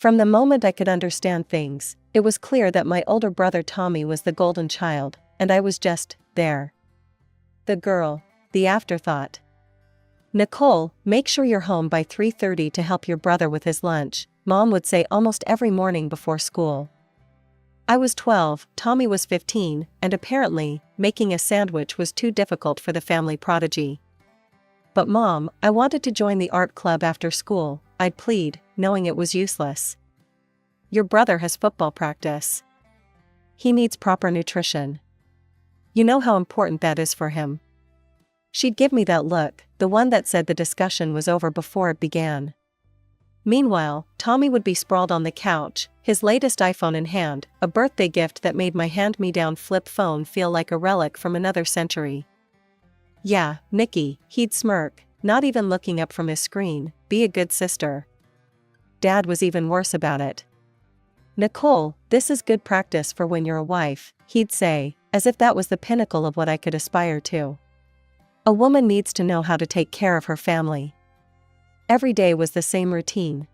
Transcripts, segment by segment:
From the moment I could understand things, it was clear that my older brother Tommy was the golden child, and I was just there. The girl, the afterthought. "Nicole, make sure you're home by 3:30 to help your brother with his lunch," Mom would say almost every morning before school. I was 12, Tommy was 15, and apparently, making a sandwich was too difficult for the family prodigy. "But Mom, I wanted to join the art club after school," I'd plead, knowing it was useless. "Your brother has football practice. He needs proper nutrition. You know how important that is for him." She'd give me that look, the one that said the discussion was over before it began. Meanwhile, Tommy would be sprawled on the couch, his latest iPhone in hand, a birthday gift that made my hand-me-down flip phone feel like a relic from another century. "Yeah, Nikki," he'd smirk, not even looking up from his screen, "be a good sister." Dad was even worse about it. "Nicole, this is good practice for when you're a wife," he'd say, as if that was the pinnacle of what I could aspire to. A woman needs to know how to take care of her family. Every day was the same routine.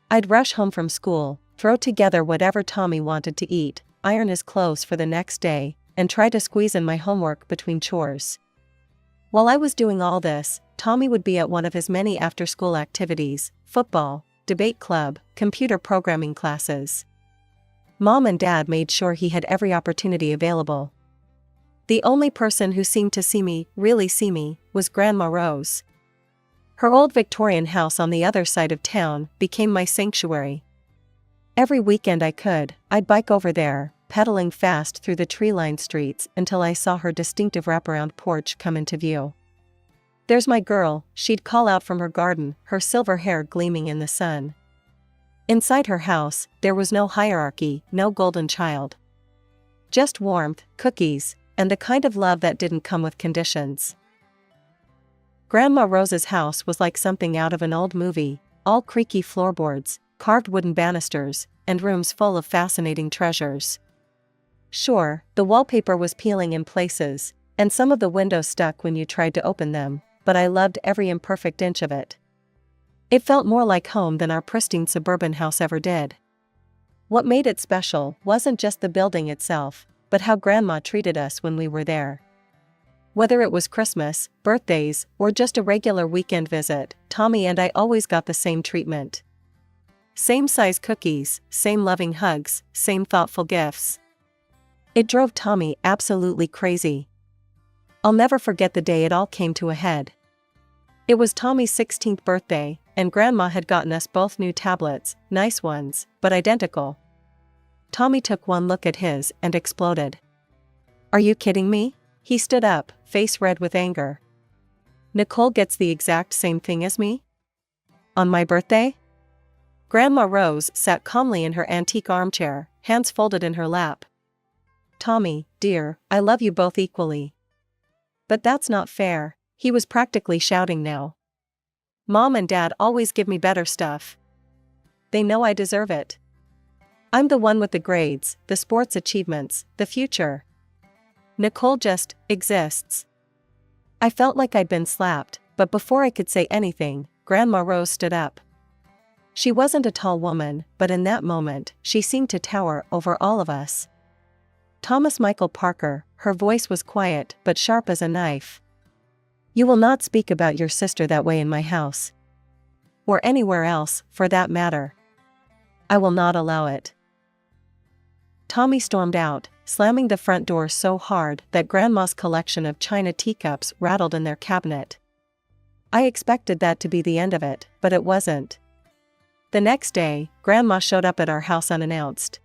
I'd rush home from school, throw together whatever Tommy wanted to eat, iron his clothes for the next day, and try to squeeze in my homework between chores. While I was doing all this, Tommy would be at one of his many after-school activities: football, debate club, computer programming classes. Mom and Dad made sure he had every opportunity available. The only person who seemed to really see me, was Grandma Rose. Her old Victorian house on the other side of town became my sanctuary. Every weekend I'd bike over there, pedaling fast through the tree-lined streets until I saw her distinctive wraparound porch come into view. "There's my girl," she'd call out from her garden, her silver hair gleaming in the sun. Inside her house, there was no hierarchy, no golden child. Just warmth, cookies, and the kind of love that didn't come with conditions. Grandma Rose's house was like something out of an old movie, all creaky floorboards, carved wooden banisters, and rooms full of fascinating treasures. Sure, the wallpaper was peeling in places, and some of the windows stuck when you tried to open them, but I loved every imperfect inch of it. It felt more like home than our pristine suburban house ever did. What made it special wasn't just the building itself, but how Grandma treated us when we were there. Whether it was Christmas, birthdays, or just a regular weekend visit, Tommy and I always got the same treatment. Same size cookies, same loving hugs, same thoughtful gifts. It drove Tommy absolutely crazy. I'll never forget the day it all came to a head. It was Tommy's 16th birthday, and Grandma had gotten us both new tablets, nice ones, but identical. Tommy took one look at his and exploded. "Are you kidding me?" He stood up, face red with anger. "Nicole gets the exact same thing as me? On my birthday?" Grandma Rose sat calmly in her antique armchair, hands folded in her lap. "Tommy, dear, I love you both equally. But that's not fair," he was practically shouting now. "Mom and Dad always give me better stuff. They know I deserve it. I'm the one with the grades, the sports achievements, the future. Nicole just exists." I felt like I'd been slapped, but before I could say anything, Grandma Rose stood up. She wasn't a tall woman, but in that moment, she seemed to tower over all of us. Thomas Michael Parker, her voice was quiet but sharp as a knife. "You will not speak about your sister that way in my house. Or anywhere else, for that matter. I will not allow it." Tommy stormed out, slamming the front door so hard that Grandma's collection of china teacups rattled in their cabinet. I expected that to be the end of it, but it wasn't. The next day, Grandma showed up at our house unannounced.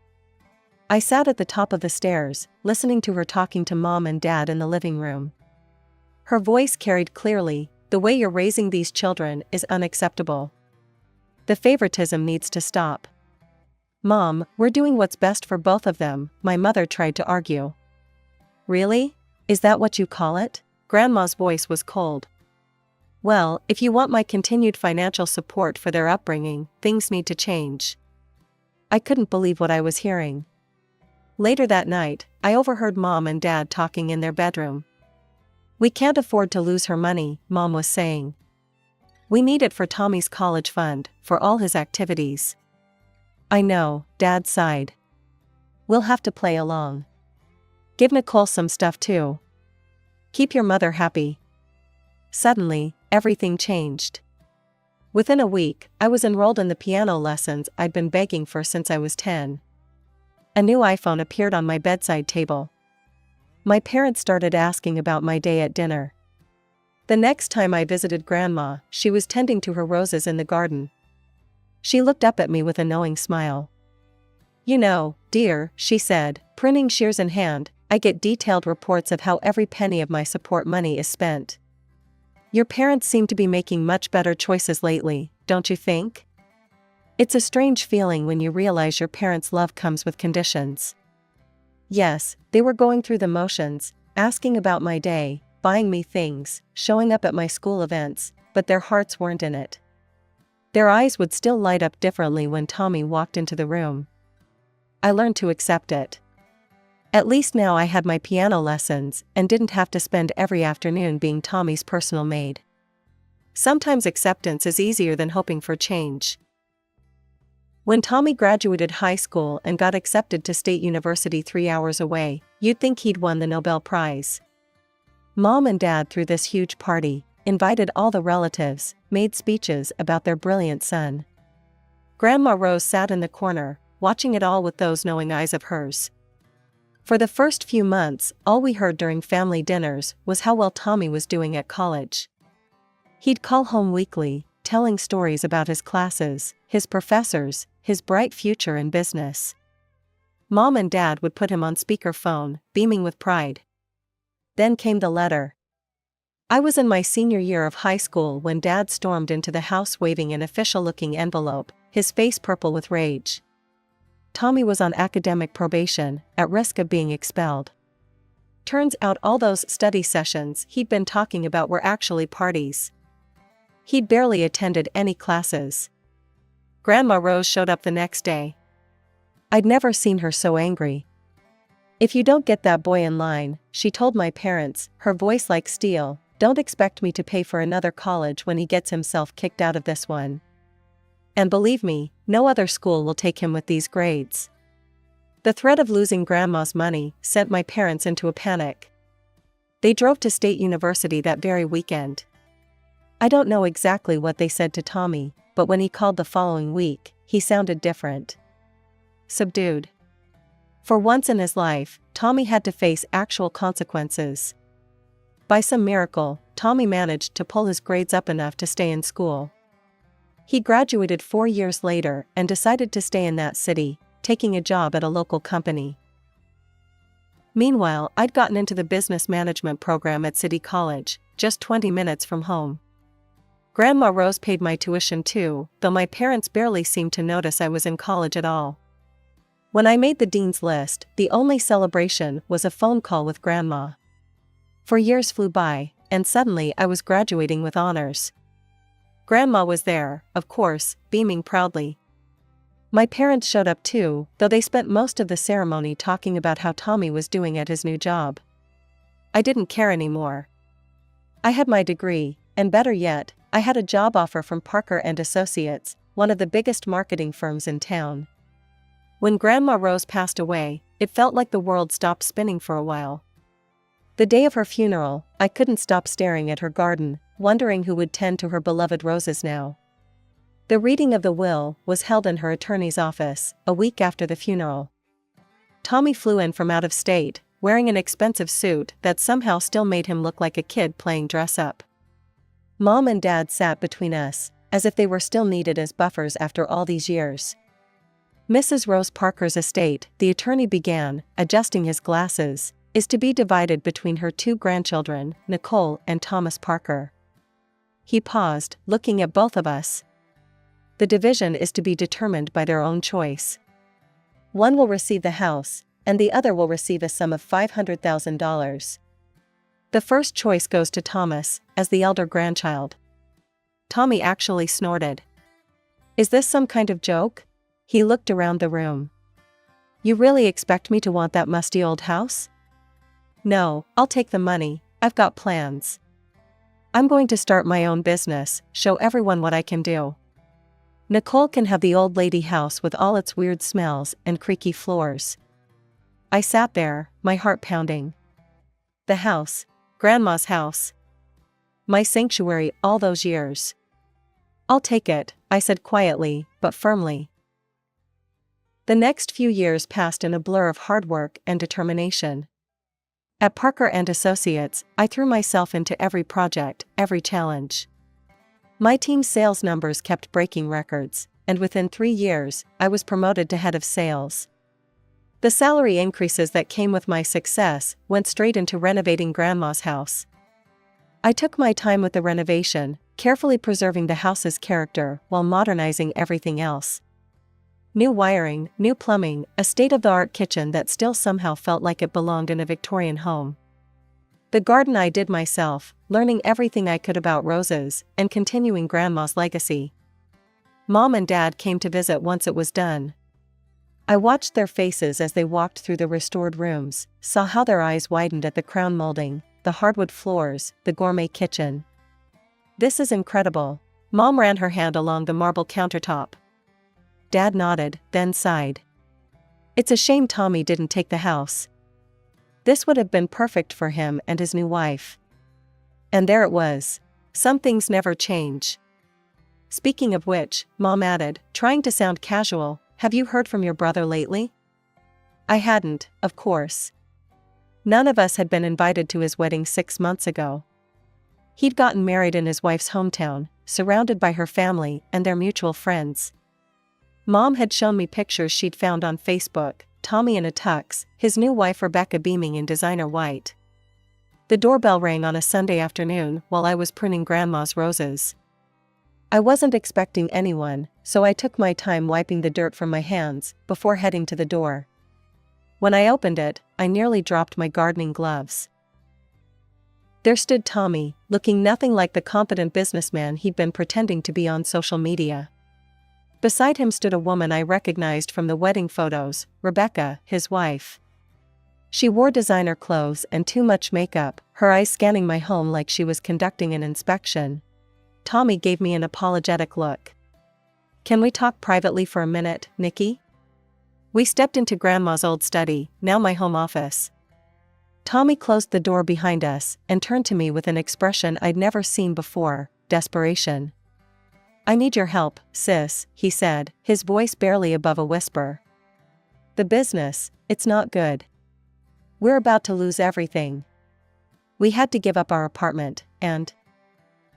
I sat at the top of the stairs, listening to her talking to Mom and Dad in the living room. Her voice carried clearly, "The way you're raising these children is unacceptable. The favoritism needs to stop." "Mom, we're doing what's best for both of them," my mother tried to argue. "Really? Is that what you call it?" Grandma's voice was cold. "Well, if you want my continued financial support for their upbringing, things need to change." I couldn't believe what I was hearing. Later that night, I overheard Mom and Dad talking in their bedroom. "We can't afford to lose her money," Mom was saying. "We need it for Tommy's college fund, for all his activities. I know, Dad sighed. We'll have to play along. Give Nicole some stuff too. Keep your mother happy. Suddenly, everything changed. Within a week, I was enrolled in the piano lessons I'd been begging for since I was 10. A new iPhone appeared on my bedside table. My parents started asking about my day at dinner. The next time I visited Grandma, she was tending to her roses in the garden. She looked up at me with a knowing smile. You know, dear, she said, pruning shears in hand, I get detailed reports of how every penny of my support money is spent. Your parents seem to be making much better choices lately, don't you think? It's a strange feeling when you realize your parents' love comes with conditions. Yes, they were going through the motions, asking about my day, buying me things, showing up at my school events, but their hearts weren't in it. Their eyes would still light up differently when Tommy walked into the room. I learned to accept it. At least now I had my piano lessons and didn't have to spend every afternoon being Tommy's personal maid. Sometimes acceptance is easier than hoping for change. When Tommy graduated high school and got accepted to State University 3 hours away, you'd think he'd won the Nobel Prize. Mom and Dad threw this huge party, invited all the relatives, made speeches about their brilliant son. Grandma Rose sat in the corner, watching it all with those knowing eyes of hers. For the first few months, all we heard during family dinners was how well Tommy was doing at college. He'd call home weekly, telling stories about his classes, his professors, his bright future in business. Mom and Dad would put him on speakerphone, beaming with pride. Then came the letter. I was in my senior year of high school when Dad stormed into the house waving an official-looking envelope, his face purple with rage. Tommy was on academic probation, at risk of being expelled. Turns out all those study sessions he'd been talking about were actually parties. He'd barely attended any classes. Grandma Rose showed up the next day. I'd never seen her so angry. If you don't get that boy in line, she told my parents, her voice like steel, don't expect me to pay for another college when he gets himself kicked out of this one. And believe me, no other school will take him with these grades. The threat of losing Grandma's money sent my parents into a panic. They drove to State University that very weekend. I don't know exactly what they said to Tommy, but when he called the following week, he sounded different. Subdued. For once in his life, Tommy had to face actual consequences. By some miracle, Tommy managed to pull his grades up enough to stay in school. He graduated 4 years later and decided to stay in that city, taking a job at a local company. Meanwhile, I'd gotten into the business management program at City College, just 20 minutes from home. Grandma Rose paid my tuition too, though my parents barely seemed to notice I was in college at all. When I made the dean's list, the only celebration was a phone call with Grandma. 4 years flew by, and suddenly I was graduating with honors. Grandma was there, of course, beaming proudly. My parents showed up too, though they spent most of the ceremony talking about how Tommy was doing at his new job. I didn't care anymore. I had my degree, and better yet, I had a job offer from Parker & Associates, one of the biggest marketing firms in town. When Grandma Rose passed away, it felt like the world stopped spinning for a while. The day of her funeral, I couldn't stop staring at her garden, wondering who would tend to her beloved roses now. The reading of the will was held in her attorney's office, a week after the funeral. Tommy flew in from out of state, wearing an expensive suit that somehow still made him look like a kid playing dress-up. Mom and Dad sat between us, as if they were still needed as buffers after all these years. Mrs. Rose Parker's estate, the attorney began, adjusting his glasses, is to be divided between her 2 grandchildren, Nicole and Thomas Parker. He paused, looking at both of us. The division is to be determined by their own choice. One will receive the house, and the other will receive a sum of $500,000. The first choice goes to Thomas, as the elder grandchild. Tommy actually snorted. Is this some kind of joke? He looked around the room. You really expect me to want that musty old house? No, I'll take the money, I've got plans. I'm going to start my own business, show everyone what I can do. Nicole can have the old lady house with all its weird smells and creaky floors. I sat there, my heart pounding. The house. Grandma's house. My sanctuary all those years. I'll take it, I said quietly, but firmly. The next few years passed in a blur of hard work and determination. At Parker and Associates, I threw myself into every project, every challenge. My team's sales numbers kept breaking records, and within 3 years, I was promoted to head of sales. The salary increases that came with my success went straight into renovating Grandma's house. I took my time with the renovation, carefully preserving the house's character while modernizing everything else. New wiring, new plumbing, a state-of-the-art kitchen that still somehow felt like it belonged in a Victorian home. The garden I did myself, learning everything I could about roses, and continuing Grandma's legacy. Mom and Dad came to visit once it was done. I watched their faces as they walked through the restored rooms, saw how their eyes widened at the crown molding, the hardwood floors, the gourmet kitchen. "This is incredible." Mom ran her hand along the marble countertop. Dad nodded, then sighed. "It's a shame Tommy didn't take the house. This would have been perfect for him and his new wife." And there it was. Some things never change. "Speaking of which," Mom added, trying to sound casual, "have you heard from your brother lately?" I hadn't, of course. None of us had been invited to his wedding 6 months ago. He'd gotten married in his wife's hometown, surrounded by her family and their mutual friends. Mom had shown me pictures she'd found on Facebook, Tommy in a tux, his new wife Rebecca beaming in designer white. The doorbell rang on a Sunday afternoon while I was pruning Grandma's roses. I wasn't expecting anyone, so I took my time wiping the dirt from my hands before heading to the door. When I opened it, I nearly dropped my gardening gloves. There stood Tommy, looking nothing like the competent businessman he'd been pretending to be on social media. Beside him stood a woman I recognized from the wedding photos, Rebecca, his wife. She wore designer clothes and too much makeup, her eyes scanning my home like she was conducting an inspection. Tommy gave me an apologetic look. "Can we talk privately for a minute, Nikki?" We stepped into Grandma's old study, now my home office. Tommy closed the door behind us and turned to me with an expression I'd never seen before, desperation. "I need your help, sis," he said, his voice barely above a whisper. "The business, it's not good. We're about to lose everything. We had to give up our apartment, and..."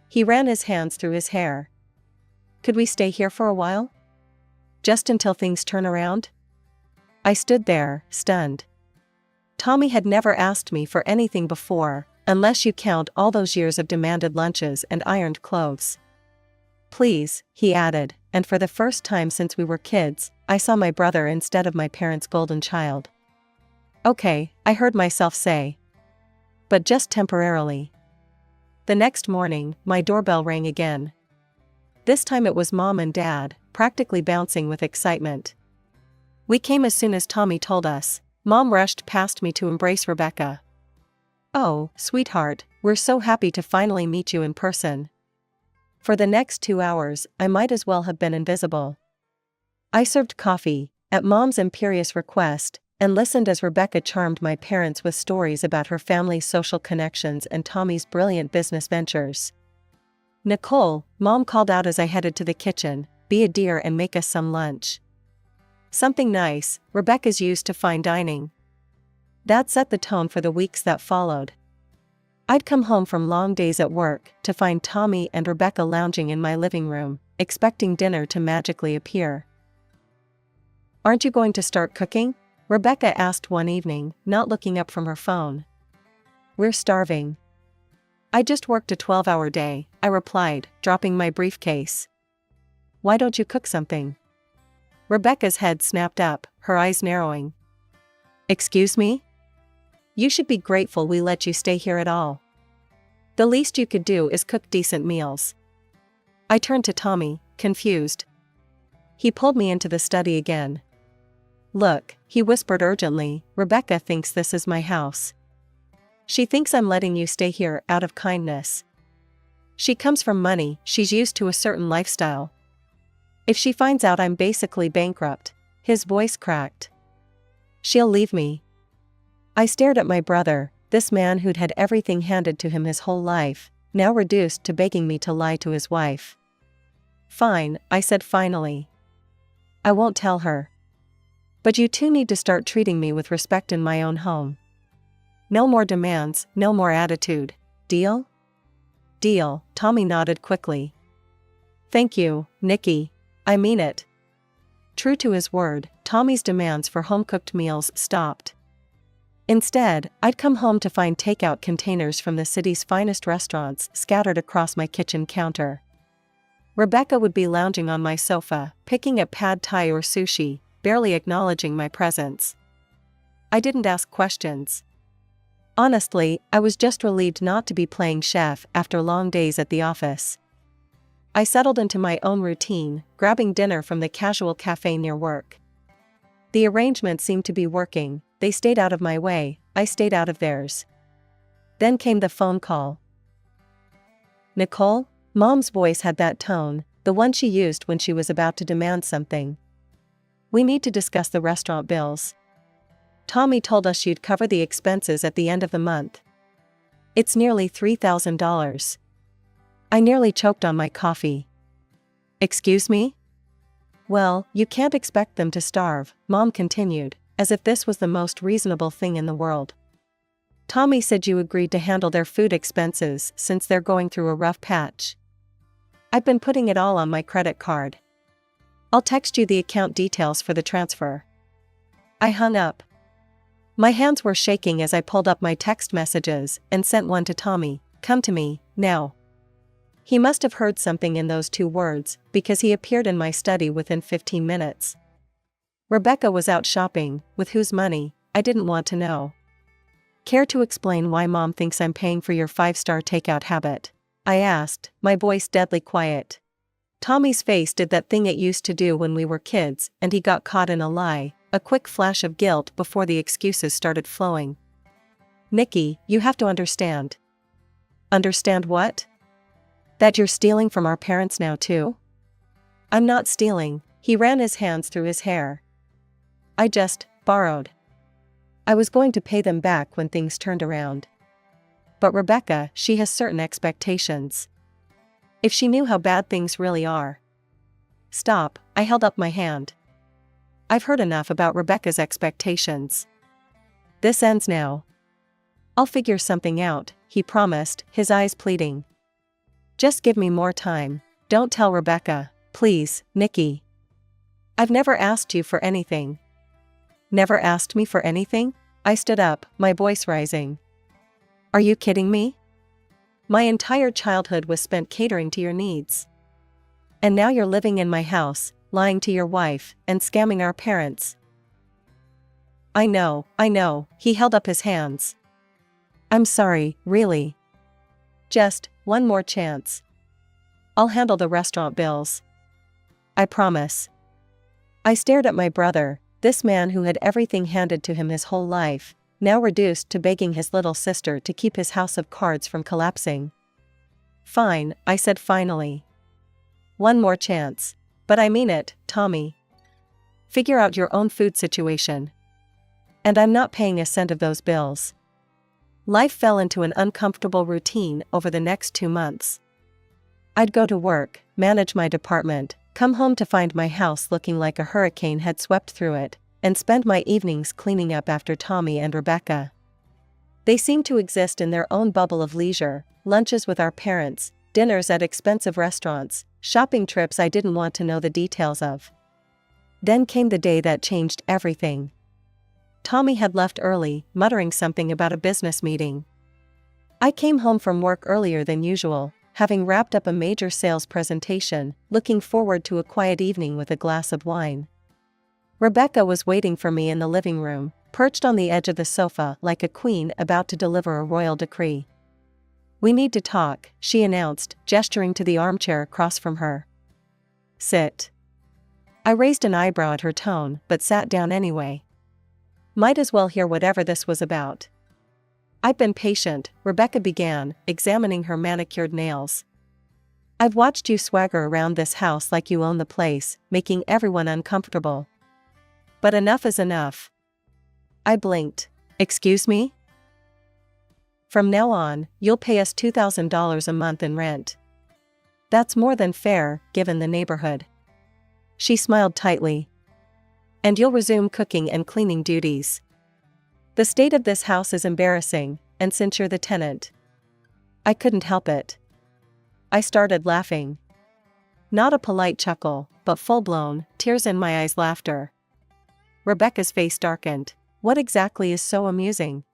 He ran his hands through his hair. "Could we stay here for a while? Just until things turn around?" I stood there, stunned. Tommy had never asked me for anything before, unless you count all those years of demanded lunches and ironed clothes. "Please," he added, and for the first time since we were kids, I saw my brother instead of my parents' golden child. "Okay," I heard myself say. "But just temporarily." The next morning, my doorbell rang again. This time it was Mom and Dad, practically bouncing with excitement. We came as soon as Tommy told us. Mom rushed past me to embrace Rebecca. "Oh, sweetheart, we're so happy to finally meet you in person." For the next 2 hours, I might as well have been invisible. I served coffee, at Mom's imperious request, and listened as Rebecca charmed my parents with stories about her family's social connections and Tommy's brilliant business ventures. "Nicole," Mom called out as I headed to the kitchen, "be a dear and make us some lunch." Something nice, Rebecca's used to fine dining. That set the tone for the weeks that followed. I'd come home from long days at work to find Tommy and Rebecca lounging in my living room, expecting dinner to magically appear. "Aren't you going to start cooking?" Rebecca asked one evening, not looking up from her phone. "We're starving." "I just worked a 12-hour day," I replied, dropping my briefcase. "Why don't you cook something?" Rebecca's head snapped up, her eyes narrowing. "Excuse me? You should be grateful we let you stay here at all. The least you could do is cook decent meals." I turned to Tommy, confused. He pulled me into the study again. "Look," he whispered urgently, "Rebecca thinks this is my house. She thinks I'm letting you stay here out of kindness. She comes from money, she's used to a certain lifestyle. If she finds out I'm basically bankrupt, his voice cracked. She'll leave me. I stared at my brother, this man who'd had everything handed to him his whole life, now reduced to begging me to lie to his wife. Fine, I said finally. I won't tell her. But you two need to start treating me with respect in my own home. No more demands, no more attitude. Deal? Deal, Tommy nodded quickly. Thank you, Nikki. I mean it. True to his word, Tommy's demands for home-cooked meals stopped. Instead, I'd come home to find takeout containers from the city's finest restaurants scattered across my kitchen counter. Rebecca would be lounging on my sofa, picking at pad thai or sushi, barely acknowledging my presence. I didn't ask questions. Honestly, I was just relieved not to be playing chef after long days at the office. I settled into my own routine, grabbing dinner from the casual cafe near work. The arrangement seemed to be working. They stayed out of my way, I stayed out of theirs. Then came the phone call. Nicole? Mom's voice had that tone, the one she used when she was about to demand something. We need to discuss the restaurant bills. Tommy told us you'd cover the expenses at the end of the month. It's nearly $3,000. I nearly choked on my coffee. Excuse me? Well, you can't expect them to starve, Mom continued, as if this was the most reasonable thing in the world. Tommy said you agreed to handle their food expenses since they're going through a rough patch. I've been putting it all on my credit card. I'll text you the account details for the transfer. I hung up. My hands were shaking as I pulled up my text messages and sent one to Tommy. Come to me, now. He must have heard something in those 2 words, because he appeared in my study within 15 minutes. Rebecca was out shopping, with whose money, I didn't want to know. Care to explain why Mom thinks I'm paying for your 5-star takeout habit? I asked, my voice deadly quiet. Tommy's face did that thing it used to do when we were kids and he got caught in a lie, a quick flash of guilt before the excuses started flowing. Nikki, you have to understand. Understand what? That you're stealing from our parents now too? I'm not stealing, he ran his hands through his hair. I just borrowed. I was going to pay them back when things turned around. But Rebecca, she has certain expectations. If she knew how bad things really are. Stop, I held up my hand. I've heard enough about Rebecca's expectations. This ends now. I'll figure something out, he promised, his eyes pleading. Just give me more time. Don't tell Rebecca, please, Nikki. I've never asked you for anything. Never asked me for anything? I stood up, my voice rising. Are you kidding me? My entire childhood was spent catering to your needs. And now you're living in my house, lying to your wife, and scamming our parents. I know, he held up his hands. I'm sorry, really. Just one more chance. I'll handle the restaurant bills. I promise. I stared at my brother, this man who had everything handed to him his whole life, now reduced to begging his little sister to keep his house of cards from collapsing. Fine, I said finally. One more chance. But I mean it, Tommy. Figure out your own food situation. And I'm not paying a cent of those bills. Life fell into an uncomfortable routine over the next 2 months. I'd go to work, manage my department, come home to find my house looking like a hurricane had swept through it, and spend my evenings cleaning up after Tommy and Rebecca. They seemed to exist in their own bubble of leisure, lunches with our parents, dinners at expensive restaurants, shopping trips I didn't want to know the details of. Then came the day that changed everything. Tommy had left early, muttering something about a business meeting. I came home from work earlier than usual, having wrapped up a major sales presentation, looking forward to a quiet evening with a glass of wine. Rebecca was waiting for me in the living room, perched on the edge of the sofa like a queen about to deliver a royal decree. We need to talk, she announced, gesturing to the armchair across from her. Sit. I raised an eyebrow at her tone, but sat down anyway. Might as well hear whatever this was about. I've been patient, Rebecca began, examining her manicured nails. I've watched you swagger around this house like you own the place, making everyone uncomfortable. But enough is enough. I blinked. Excuse me? From now on, you'll pay us $2,000 a month in rent. That's more than fair, given the neighborhood. She smiled tightly. And you'll resume cooking and cleaning duties. The state of this house is embarrassing, and since you're the tenant. I couldn't help it. I started laughing. Not a polite chuckle, but full-blown, tears in my eyes laughter. Rebecca's face darkened. What exactly is so amusing?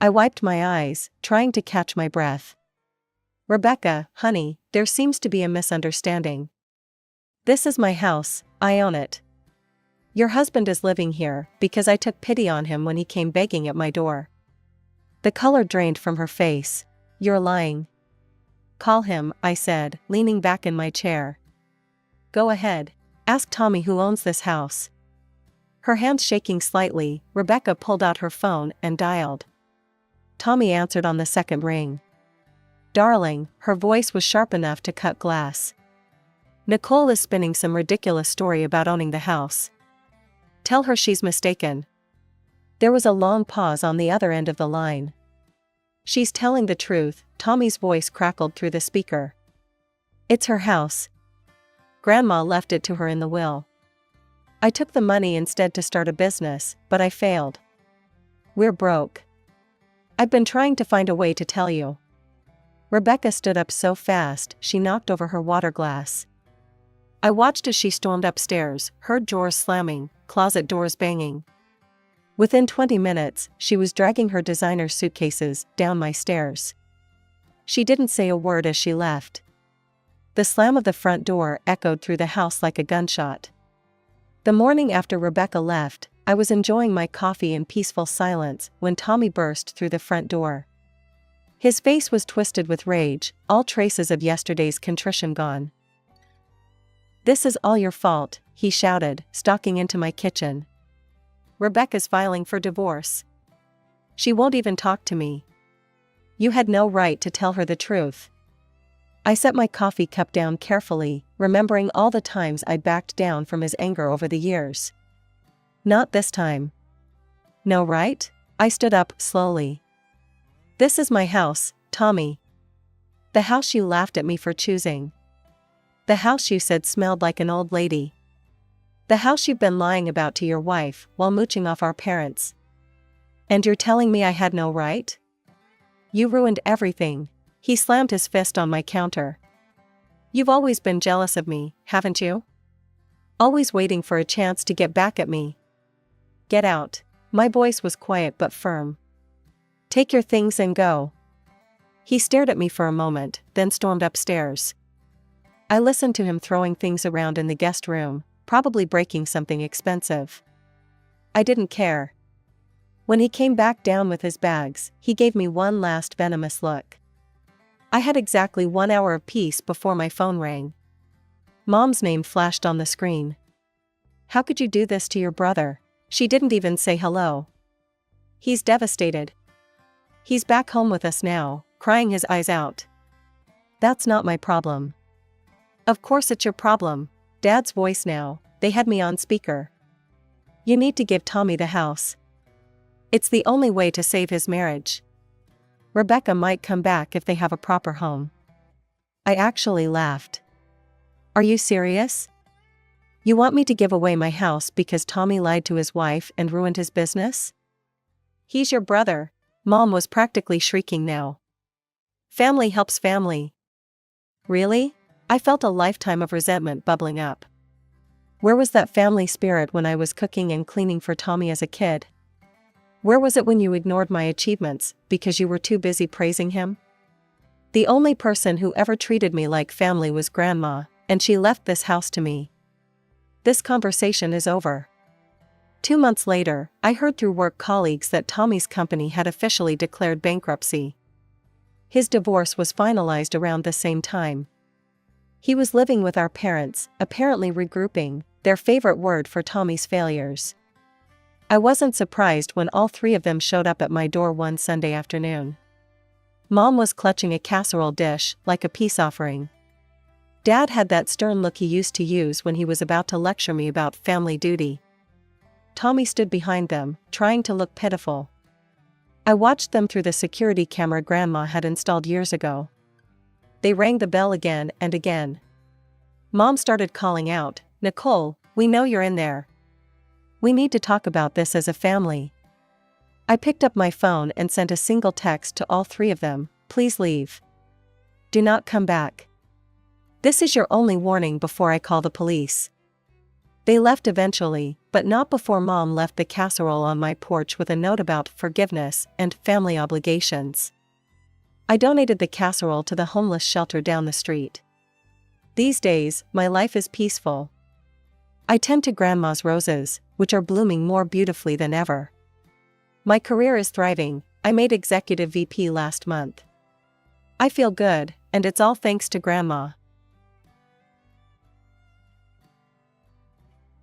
I wiped my eyes, trying to catch my breath. Rebecca, honey, there seems to be a misunderstanding. This is my house, I own it. Your husband is living here because I took pity on him when he came begging at my door. The color drained from her face. You're lying. Call him, I said, leaning back in my chair. Go ahead. Ask Tommy who owns this house. Her hands shaking slightly, Rebecca pulled out her phone and dialed. Tommy answered on the second ring. Darling, her voice was sharp enough to cut glass. Nicole is spinning some ridiculous story about owning the house. Tell her she's mistaken. There was a long pause on the other end of the line. She's telling the truth, Tommy's voice crackled through the speaker. It's her house. Grandma left it to her in the will. I took the money instead to start a business, but I failed. We're broke. I've been trying to find a way to tell you. Rebecca stood up so fast, she knocked over her water glass. I watched as she stormed upstairs, heard drawers slamming, closet doors banging. Within 20 minutes, she was dragging her designer suitcases down my stairs. She didn't say a word as she left. The slam of the front door echoed through the house like a gunshot. The morning after Rebecca left, I was enjoying my coffee in peaceful silence when Tommy burst through the front door. His face was twisted with rage, all traces of yesterday's contrition gone. This is all your fault, he shouted, stalking into my kitchen. Rebecca's filing for divorce. She won't even talk to me. You had no right to tell her the truth. I set my coffee cup down carefully, remembering all the times I'd backed down from his anger over the years. Not this time. No, right? I stood up slowly. This is my house, Tommy. The house you laughed at me for choosing. The house you said smelled like an old lady. The house you've been lying about to your wife while mooching off our parents. And you're telling me I had no right? You ruined everything. He slammed his fist on my counter. You've always been jealous of me, haven't you? Always waiting for a chance to get back at me. Get out. My voice was quiet but firm. Take your things and go. He stared at me for a moment, then stormed upstairs. I listened to him throwing things around in the guest room, probably breaking something expensive. I didn't care. When he came back down with his bags, he gave me one last venomous look. I had exactly 1 hour of peace before my phone rang. Mom's name flashed on the screen. How could you do this to your brother? She didn't even say hello. He's devastated. He's back home with us now, crying his eyes out. That's not my problem. Of course it's your problem. Dad's voice now, they had me on speaker. You need to give Tommy the house. It's the only way to save his marriage. Rebecca might come back if they have a proper home. I actually laughed. Are you serious? You want me to give away my house because Tommy lied to his wife and ruined his business? He's your brother. Mom was practically shrieking now. Family helps family. Really? I felt a lifetime of resentment bubbling up. Where was that family spirit when I was cooking and cleaning for Tommy as a kid? Where was it when you ignored my achievements because you were too busy praising him? The only person who ever treated me like family was Grandma, and she left this house to me. This conversation is over. 2 months later, I heard through work colleagues that Tommy's company had officially declared bankruptcy. His divorce was finalized around the same time. He was living with our parents, apparently regrouping, their favorite word for Tommy's failures. I wasn't surprised when all 3 of them showed up at my door one Sunday afternoon. Mom was clutching a casserole dish like a peace offering. Dad had that stern look he used to use when he was about to lecture me about family duty. Tommy stood behind them, trying to look pitiful. I watched them through the security camera Grandma had installed years ago. They rang the bell again and again. Mom started calling out, "Nicole, we know you're in there. We need to talk about this as a family." I picked up my phone and sent a single text to all three of them, "Please leave. Do not come back. This is your only warning before I call the police." They left eventually, but not before Mom left the casserole on my porch with a note about forgiveness and family obligations. I donated the casserole to the homeless shelter down the street. These days, my life is peaceful. I tend to Grandma's roses, which are blooming more beautifully than ever. My career is thriving. I made Executive VP last month. I feel good, and it's all thanks to Grandma.